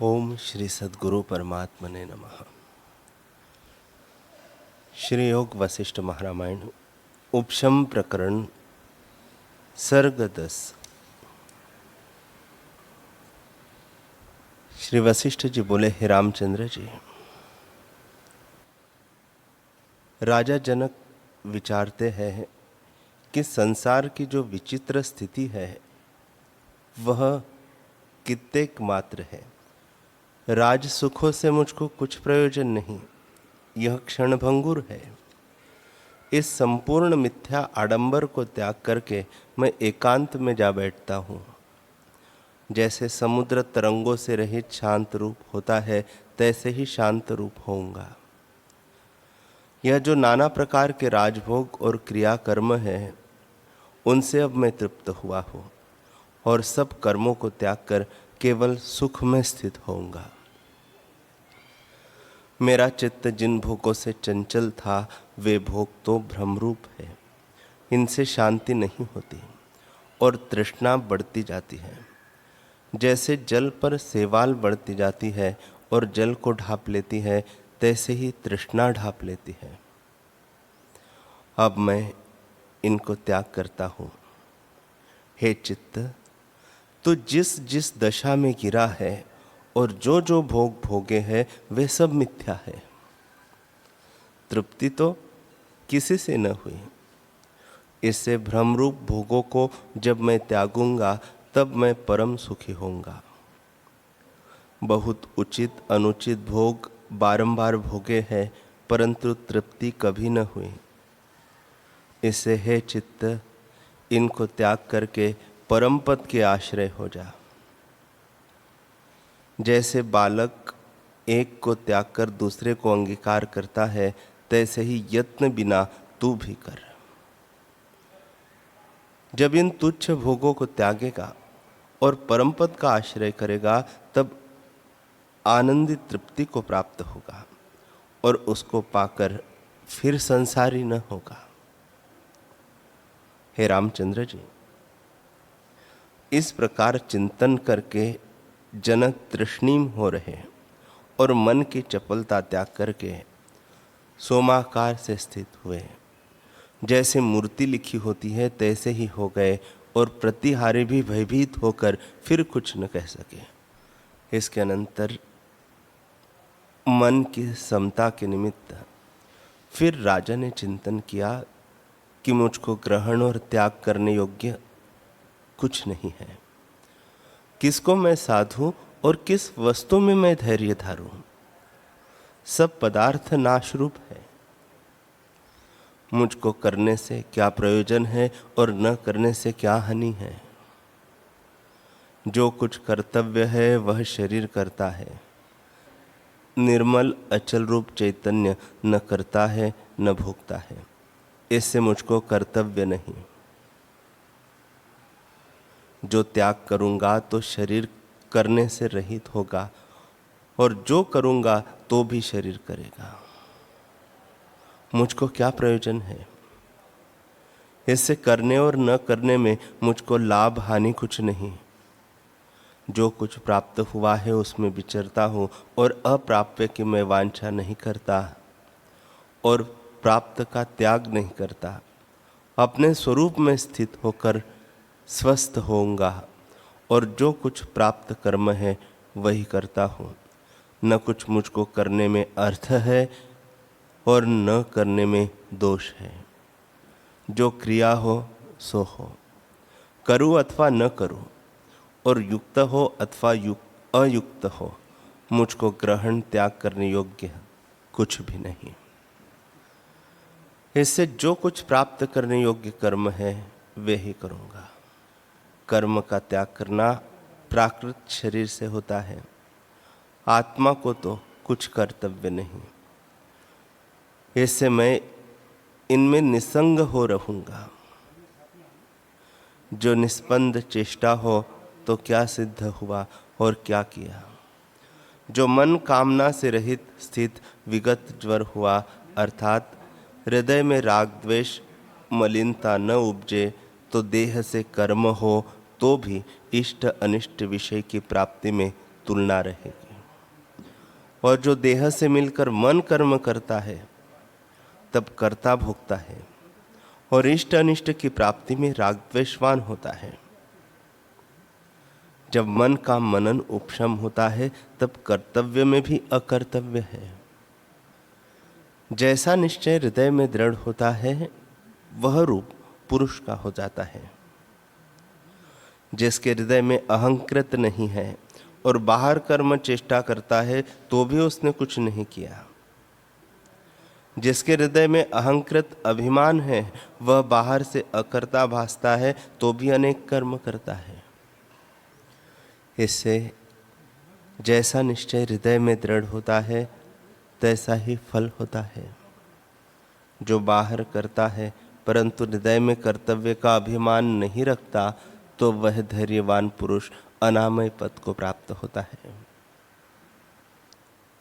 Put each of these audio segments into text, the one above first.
ओम श्री सद्गुरु परमात्मने नमः। श्री योग वशिष्ठ महारामायण उपशम प्रकरण सर्ग 10। श्री वशिष्ठ जी बोले, हे रामचंद्र जी, राजा जनक विचारते हैं कि संसार की जो विचित्र स्थिति है वह कित्तेक मात्र है। राज सुखों से मुझको कुछ प्रयोजन नहीं, यह क्षणभंगुर है। इस संपूर्ण मिथ्या आडंबर को त्याग करके मैं एकांत में जा बैठता हूँ। जैसे समुद्र तरंगों से रहित शांत रूप होता है, तैसे ही शांत रूप होऊंगा। यह जो नाना प्रकार के राजभोग और क्रियाकर्म है, उनसे अब मैं तृप्त हुआ हूँ और सब कर्मों को त्याग कर केवल सुख में स्थित होऊंगा। मेरा चित्त जिन भोगों से चंचल था, वे भोग तो भ्रमरूप है। इनसे शांति नहीं होती और तृष्णा बढ़ती जाती है। जैसे जल पर सेवाल बढ़ती जाती है और जल को ढांप लेती है, तैसे ही तृष्णा ढांप लेती है। अब मैं इनको त्याग करता हूँ। हे चित्त, तो जिस जिस दशा में गिरा है और जो जो भोग भोगे हैं, वे सब मिथ्या है। तृप्ति तो किसी से न हुई। इससे भ्रमरूप भोगों को जब मैं त्यागूंगा, तब मैं परम सुखी होऊंगा। बहुत उचित अनुचित भोग बारंबार भोगे हैं, परंतु तृप्ति कभी न हुई। इससे हे चित्त, इनको त्याग करके परम पद के आश्रय हो जा। जैसे बालक एक को त्याग कर दूसरे को अंगीकार करता है, तैसे ही यत्न बिना तू भी कर। जब इन तुच्छ भोगों को त्यागेगा और परम पद का आश्रय करेगा, तब आनंदी तृप्ति को प्राप्त होगा और उसको पाकर फिर संसारी न होगा। हे रामचंद्र जी, इस प्रकार चिंतन करके जनक तृष्णीम हो रहे और मन की चपलता त्याग करके सोमाकार से स्थित हुए। जैसे मूर्ति लिखी होती है, तैसे ही हो गए और प्रतिहारी भी भयभीत होकर फिर कुछ न कह सके। इसके अनंतर मन की समता के निमित्त फिर राजा ने चिंतन किया कि मुझको ग्रहण और त्याग करने योग्य कुछ नहीं है। किसको मैं साधूं और किस वस्तु में मैं धैर्य धारूं? सब पदार्थ नाशरूप है। मुझको करने से क्या प्रयोजन है और न करने से क्या हानि है? जो कुछ कर्तव्य है वह शरीर करता है। निर्मल अचल रूप चैतन्य न करता है न भोगता है। इससे मुझको कर्तव्य नहीं। जो त्याग करूंगा तो शरीर करने से रहित होगा और जो करूंगा तो भी शरीर करेगा। मुझको क्या प्रयोजन है? इससे करने और न करने में मुझको लाभ हानि कुछ नहीं। जो कुछ प्राप्त हुआ है उसमें विचरता हूँ और अप्राप्य की मैं वांछा नहीं करता और प्राप्त का त्याग नहीं करता। अपने स्वरूप में स्थित होकर स्वस्थ होऊंगा और जो कुछ प्राप्त कर्म है वही करता हूँ। न कुछ मुझको करने में अर्थ है और न करने में दोष है। जो क्रिया हो सो हो, करूँ अथवा न करूँ, और युक्त हो अथवा अयुक्त हो, मुझको ग्रहण त्याग करने योग्य कुछ भी नहीं। इससे जो कुछ प्राप्त करने योग्य कर्म है वे ही करूँगा। कर्म का त्याग करना प्राकृत शरीर से होता है। आत्मा को तो कुछ कर्तव्य नहीं। इससे मैं इनमें निसंग हो रहूंगा। जो निस्पंद चेष्टा हो तो क्या सिद्ध हुआ और क्या किया? जो मन कामना से रहित स्थित विगत ज्वर हुआ, अर्थात हृदय में राग द्वेष मलिनता न उपजे, तो देह से कर्म हो तो भी इष्ट अनिष्ट विषय की प्राप्ति में तुलना रहेगी। और जो देह से मिलकर मन कर्म करता है तब कर्ता भोगता है और इष्ट अनिष्ट की प्राप्ति में राग द्वेषवान होता है। जब मन का मनन उपशम होता है तब कर्तव्य में भी अकर्तव्य है। जैसा निश्चय हृदय में दृढ़ होता है वह रूप पुरुष का हो जाता है। जिसके हृदय में अहंकृत नहीं है और बाहर कर्म चेष्टा करता है तो भी उसने कुछ नहीं किया। जिसके हृदय में अहंकृत अभिमान है वह बाहर से अकर्ता भासता है तो भी अनेक कर्म करता है। इससे जैसा निश्चय हृदय में दृढ़ होता है तैसा ही फल होता है। जो बाहर करता है परंतु हृदय में कर्तव्य का अभिमान नहीं रखता तो वह धैर्यवान पुरुष अनामय पद को प्राप्त होता है।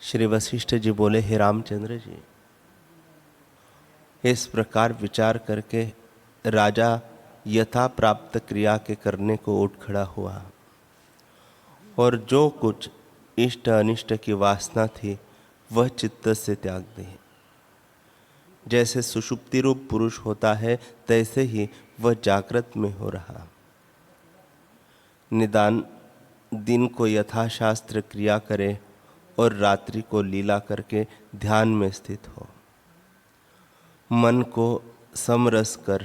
श्री वशिष्ठ जी बोले, हे रामचंद्र जी, इस प्रकार विचार करके राजा यथा प्राप्त क्रिया के करने को उठ खड़ा हुआ और जो कुछ इष्ट अनिष्ट की वासना थी वह चित्त से त्याग दी। जैसे सुषुप्ति रूप पुरुष होता है तैसे ही वह जागृत में हो रहा। निदान दिन को यथाशास्त्र क्रिया करे और रात्रि को लीला करके ध्यान में स्थित हो। मन को समरस कर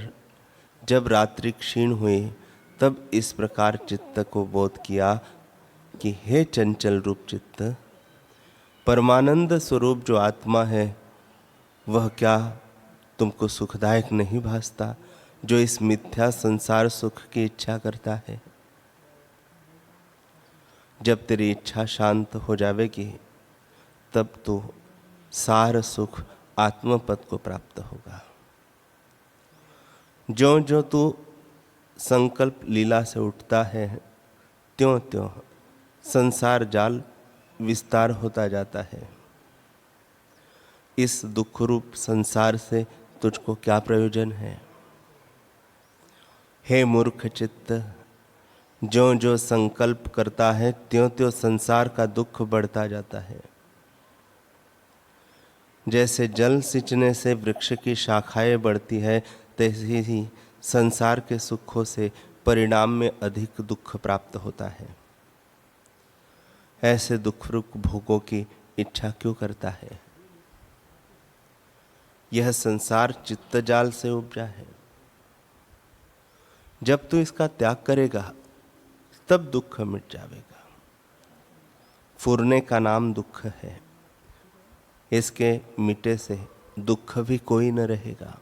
जब रात्रि क्षीण हुई तब इस प्रकार चित्त को बोध किया कि हे चंचल रूप चित्त, परमानंद स्वरूप जो आत्मा है वह क्या तुमको सुखदायक नहीं भासता, जो इस मिथ्या संसार सुख की इच्छा करता है। जब तेरी इच्छा शांत हो जाएगी तब तो सार सुख आत्मपद को प्राप्त होगा। जो जो तू संकल्प लीला से उठता है त्यों त्यों संसार जाल विस्तार होता जाता है। इस दुख रूप संसार से तुझको क्या प्रयोजन है। हे मूर्ख चित्त, जो जो संकल्प करता है त्यों त्यों संसार का दुख बढ़ता जाता है। जैसे जल सिंचने से वृक्ष की शाखाएं बढ़ती है तैसे ही संसार के सुखों से परिणाम में अधिक दुख प्राप्त होता है। ऐसे दुख रूप भोगों की इच्छा क्यों करता है। यह संसार चित्त जाल से उपजा है। जब तू इसका त्याग करेगा तब दुख मिट जाएगा। फुरने का नाम दुख है, इसके मिटे से दुख भी कोई न रहेगा।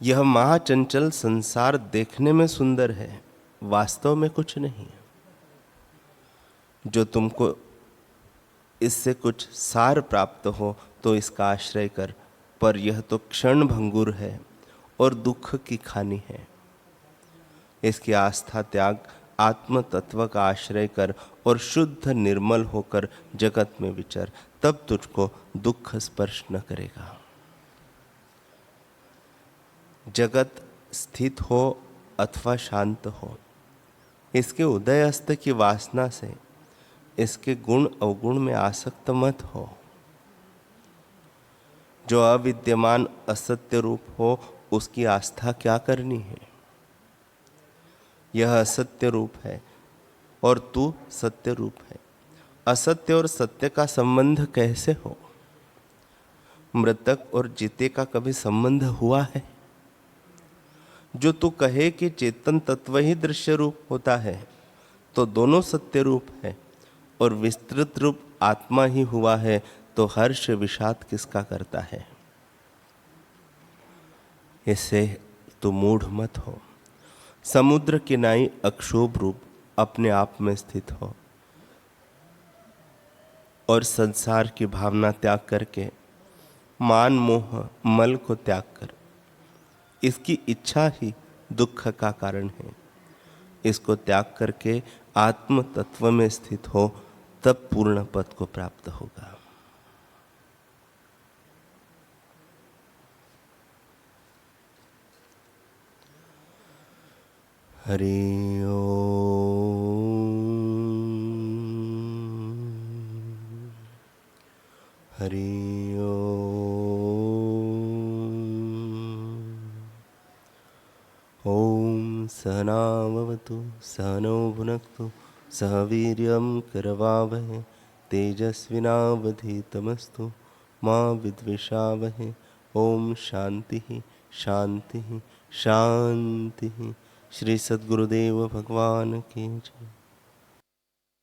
यह महाचंचल संसार देखने में सुंदर है, वास्तव में कुछ नहीं। जो तुमको इससे कुछ सार प्राप्त हो तो इसका आश्रय कर, पर यह तो क्षण भंगुर है और दुख की खानी है। इसकी आस्था त्याग, आत्म तत्व का आश्रय कर और शुद्ध निर्मल होकर जगत में विचर, तब तुझको दुख स्पर्श न करेगा। जगत स्थित हो अथवा शांत हो, इसके उदय अस्त की वासना से इसके गुण अवगुण में आसक्त मत हो। जो अविद्यमान असत्य रूप हो उसकी आस्था क्या करनी है। यह असत्य रूप है और तू सत्य रूप है। असत्य और सत्य का संबंध कैसे हो। मृतक और जीते का कभी संबंध हुआ है। जो तू कहे कि चेतन तत्व ही दृश्य रूप होता है तो दोनों सत्य रूप है और विस्तृत रूप आत्मा ही हुआ है तो हर्ष विषाद किसका करता है। इससे तू मूढ़ मत हो। समुद्र के नाई अक्षोभ रूप अपने आप में स्थित हो और संसार की भावना त्याग करके मान मोह मल को त्याग कर, इसकी इच्छा ही दुख का कारण है। इसको त्याग करके आत्म तत्व में स्थित हो तब पूर्ण पद को प्राप्त होगा। हरि ओम। हरि ओम सहनाववतु सहनौ भुनक्तु सह वीर्यं करवावहै तेजस्विनावधीतमस्तु मा विद्विषावहै। ओम शांति शांति शांति। श्री सद्गुरुदेव भगवान की जय।